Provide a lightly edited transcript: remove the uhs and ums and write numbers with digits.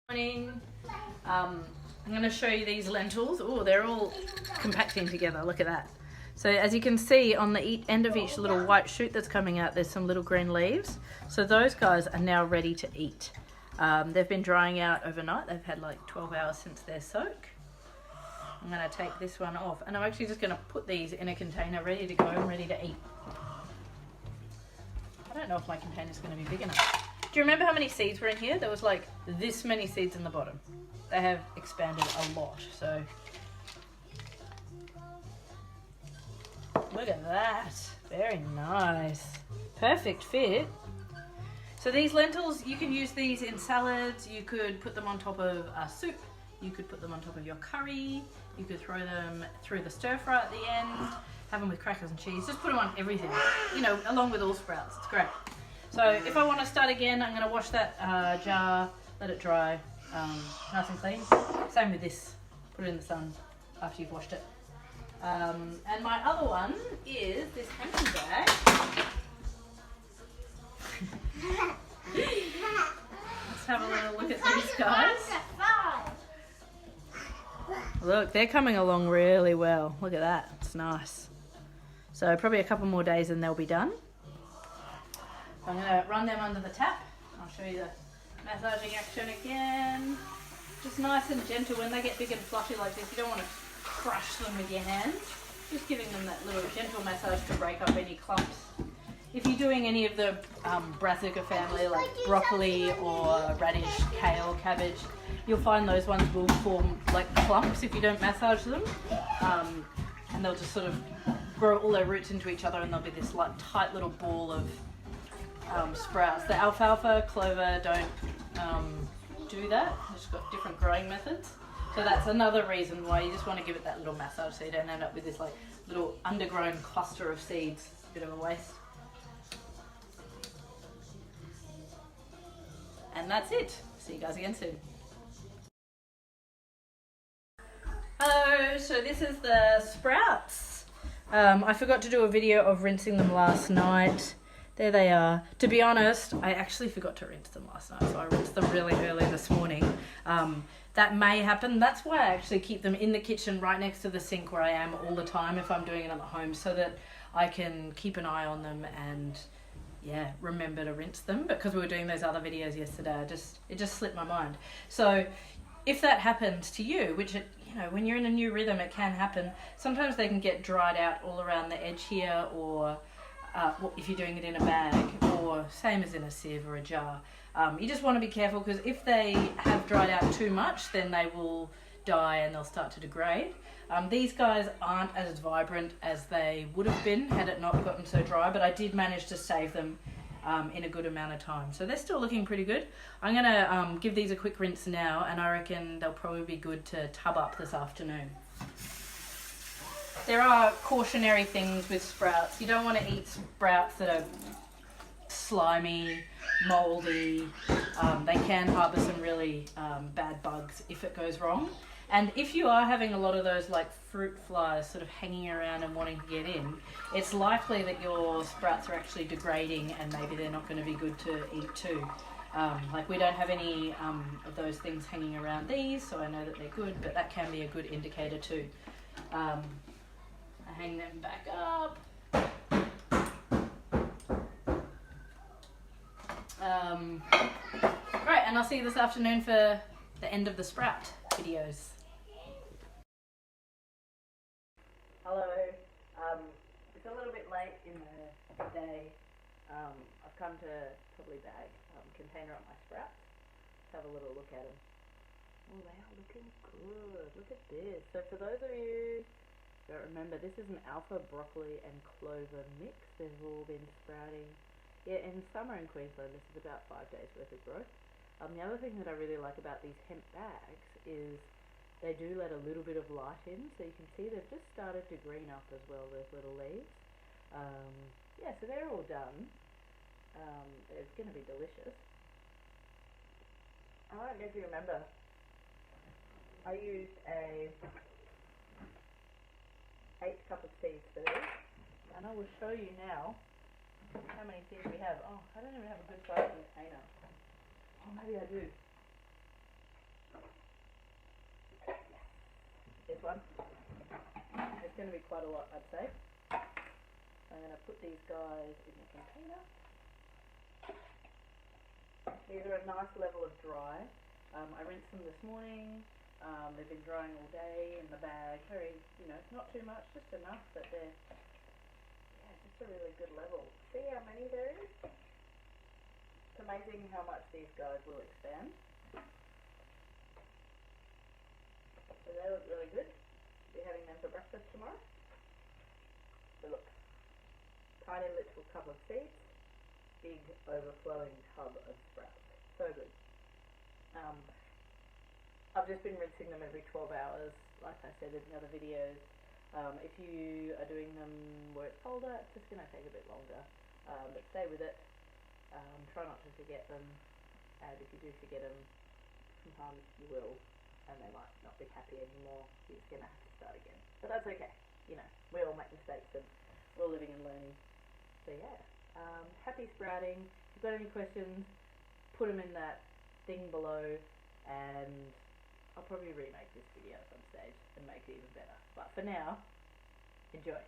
Morning. I'm going to show you these lentils. Oh, they're all compacting together. Look at that. So as you can see on the end of each little white shoot that's coming out, there's some little green leaves. So those guys are now ready to eat. They've been drying out overnight. They've had like 12 hours since their soak. I'm going to take this one off, and I'm actually just going to put these in a container ready to go and ready to eat. I don't know if my container's going to be big enough. Do you remember how many seeds were in here? There was like this many seeds in the bottom. They have expanded a lot, so. Look at that. Very nice. Perfect fit. So these lentils, you can use these in salads. You could put them on top of a soup. You could put them on top of your curry. You could throw them through the stir fry at the end. Have them with crackers and cheese. Just put them on everything, you know, along with all sprouts. It's great. So if I want to start again, I'm going to wash that jar, let it dry, nice and clean. Same with this. Put it in the sun after you've washed it. And my other one is this hanging bag. Let's have a little look at these guys. Look, they're coming along really well. Look at that. It's nice. So probably a couple more days and they'll be done. I'm going to run them under the tap. I'll show you the massaging action again. Just nice and gentle. When they get big and fluffy like this, you don't want to crush them with your hands. Just giving them that little gentle massage to break up any clumps. If you're doing any of the brassica family, like broccoli or radish, kale, cabbage, you'll find those ones will form like clumps if you don't massage them. And they'll just sort of grow all their roots into each other, and there'll be this like tight little ball of sprouts. The alfalfa, clover don't do that. It's got different growing methods. So that's another reason why you just want to give it that little massage so you don't end up with this like little undergrown cluster of seeds. Bit of a waste. And that's it. See you guys again soon. Hello, so this is the sprouts. I forgot to do a video of rinsing them last night. There they are. To be honest, I actually forgot to rinse them last night, so I rinsed them really early this morning. That may happen. That's why I actually keep them in the kitchen right next to the sink where I am all the time if I'm doing it at home, so that I can keep an eye on them and yeah, remember to rinse them. Because we were doing those other videos yesterday, it just slipped my mind. So if that happens to you, which you know, when you're in a new rhythm, it can happen. Sometimes they can get dried out all around the edge here, or if you're doing it in a bag, or same as in a sieve or a jar. You just want to be careful, because if they have dried out too much, then they will die and they'll start to degrade. These guys aren't as vibrant as they would have been had it not gotten so dry, but I did manage to save them in a good amount of time. So they're still looking pretty good. I'm going to give these a quick rinse now, and I reckon they'll probably be good to tub up this afternoon. There are cautionary things with sprouts. You don't want to eat sprouts that are slimy, mouldy. They can harbour some really bad bugs if it goes wrong. And if you are having a lot of those like fruit flies sort of hanging around and wanting to get in, it's likely that your sprouts are actually degrading and maybe they're not going to be good to eat too. Like we don't have any of those things hanging around these, so I know that they're good, but that can be a good indicator too. I hang them back up. Right, and I'll see you this afternoon for the end of the sprout videos. Hello, it's a little bit late in the day. I've come to probably bag container up my sprouts. Let's have a little look at them. Oh, they are looking good. Look at this. So for those of you who don't remember, this is an alpha broccoli and clover mix. They've all been sprouting. Yeah, in summer in Queensland, this is about 5 days worth of growth. The other thing that I really like about these hemp bags is they do let a little bit of light in, so you can see they've just started to green up as well, those little leaves. Yeah, so they're all done. It's going to be delicious. I don't know if you remember, I used a 8 cup of seeds for these, and I will show you now how many seeds we have. Oh, I don't even have a good size container. Oh, maybe I do. one. It's going to be quite a lot, I'd say. I'm going to put these guys in the container. These are a nice level of dry. I rinsed them this morning. They've been drying all day in the bag. Very, not too much, just enough that they're, just a really good level. See how many there is? It's amazing how much these guys will expand. So they look really good. Be having them for breakfast tomorrow. So look, tiny little cup of seeds, big overflowing tub of sprouts. So good. I've just been rinsing them every 12 hours, like I said in the other videos. If you are doing them where it's colder, it's just going to take a bit longer. But stay with it. Try not to forget them. And if you do forget them, sometimes you will, and they might not be happy anymore. You're just going to have to start again. But that's okay. We all make mistakes and we're all living and learning. So yeah, happy sprouting. If you've got any questions, put them in that thing below, and I'll probably remake this video at some stage and make it even better. But for now, enjoy.